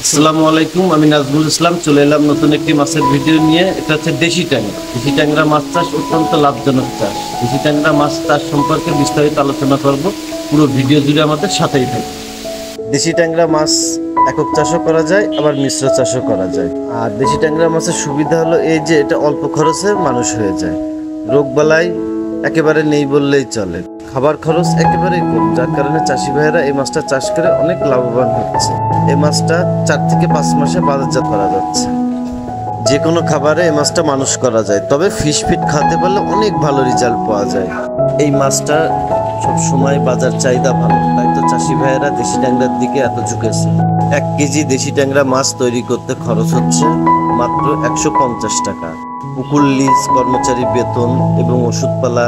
আসসালামু আলাইকুম, আমি নাজমুল ইসলাম চলে এলাম নতুন একটি মাছের ভিডিও নিয়ে। এটা হচ্ছে দেশি ট্যাংরা। দেশি ট্যাংরা মাছ চাষ অত্যন্ত লাভজনক চাষ। দেশি ট্যাংরা মাছ চাষ সম্পর্কে বিস্তারিত আলোচনা করব, পুরো ভিডিও জুড়ে আমাদের সাথেই থাকবে। দেশি ট্যাংরা মাছ একক চাষও করা যায়, আবার মিশ্র চাষও করা যায়। আর দেশি ট্যাংরা মাছের সুবিধা হলো এই যে এটা অল্প খরচে মানুষ হয়ে যায়, রোগবালাই একেবারে নেই বললেই চলে, খাবার খরচ একেবারেই কম, যার কারণে চাষি ভাইয়েরা এই মাছটা চাষ করে অনেক লাভবান হচ্ছে। এই মাছটা 4 থেকে 5 মাসে বাজারজাত করা যাচ্ছে। যে কোনো খাবারে এই মাছটা মানুষ করা যায়, তবে ফিশ ফিট খাওয়াতে পারলে অনেক ভালো রেজাল্ট পাওয়া যায়। এই মাছটা সব সময় বাজার চাহিদা ভালো, তাই তো চাষি ভাইয়েরা দেশি ট্যাংরার দিকে এত ঝুঁকেছে। 1 কেজি দেশি ট্যাংরা মাছ তৈরি করতে খরচ হচ্ছে মাত্র 150 টাকা। পুকুর লিজ, কর্মচারী বেতন এবং ওষুধপালা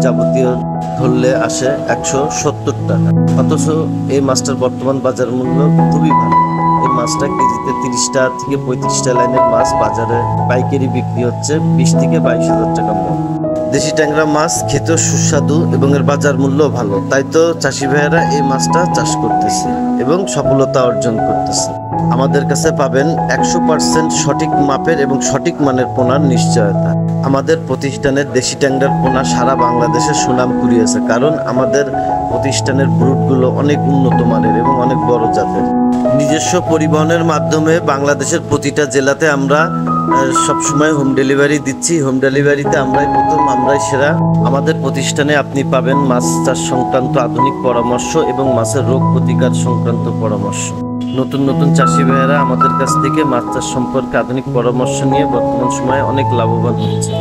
যাবতীয় ধরলে আসে 170 টাকা। অথচ এই মাছটার বর্তমান বাজার মূল্য খুবই ভালো। এই মাছটা কেজিতে 30 টাকা থেকে 35 লাইনের মাছ বাজারে পাইকারি বিক্রি হচ্ছে 20 থেকে 22,000 টাকা মূল্য। দেশি ট্যাংরা মাছ খেতেও সুস্বাদু এবং এর বাজার মূল্য ভালো, তাই তো চাষি ভাইয়েরা এই মাছটা চাষ করতেছে এবং সফলতা অর্জন করতেছে। আমাদের কাছে পাবেন 100% সঠিক মাপের এবং সঠিক মানের পোনার নিশ্চয়তা। আমাদের প্রতিষ্ঠানের দেশি ট্যাংরার পোনা সারা বাংলাদেশে সুনাম কুড়িয়েছে, কারণ আমাদের প্রতিষ্ঠানের ব্রুডগুলো অনেক উন্নত মানের এবং অনেক বড় জাতের। নিজস্ব পরিবহনের মাধ্যমে বাংলাদেশের প্রতিটা জেলাতে আমরা সবসময় হোম ডেলিভারি দিচ্ছি। হোম ডেলিভারিতে আমরাই প্রথম, আমরাই সেরা। আমাদের প্রতিষ্ঠানে আপনি পাবেন মাছ চাষ সংক্রান্ত আধুনিক পরামর্শ এবং মাছের রোগ প্রতিকার সংক্রান্ত পরামর্শ। নতুন নতুন চাষি ভাইয়েরা আমাদের কাছ থেকে মাছ চাষ সম্পর্কে আধুনিক পরামর্শ নিয়ে বর্তমান সময়ে অনেক লাভবান হচ্ছে।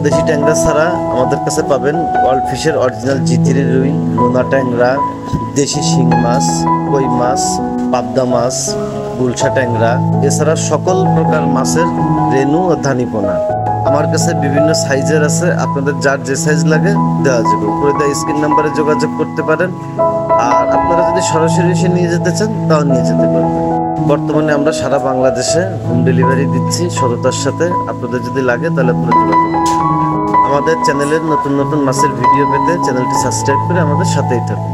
দেশি ট্যাংরা ছাড়া আমাদের কাছে পাবেন ওয়ার্ল্ড ফিশের অরিজিনাল জি3 রুই, নোনা ট্যাংরা, দেশি শিং মাছ, কই মাছ, পাবদা মাছ, গুলশা ট্যাংরা, এছাড়া সকল প্রকার মাছের রেনু ও ধানিপোনা। আমার কাছে বিভিন্ন সাইজের আছে, আপনাদের যার যে সাইজ লাগে দেওয়া যাবে। উপরে দেওয়া স্ক্রিন নাম্বারে যোগাযোগ করতে পারেন। আর আপনারা যদি সরাসরি এসে নিয়ে যেতে চান তাও নিয়ে যেতে পারবেন। বর্তমানে আমরা সারা বাংলাদেশে হোম ডেলিভারি দিচ্ছি সততার সাথে। আপনাদের যদি লাগে তাহলে পুরো যোগাযোগ করুন। আমাদের চ্যানেলের নতুন নতুন মাছের ভিডিও পেতে চ্যানেলটি সাবস্ক্রাইব করে আমাদের সাথেই থাকুন।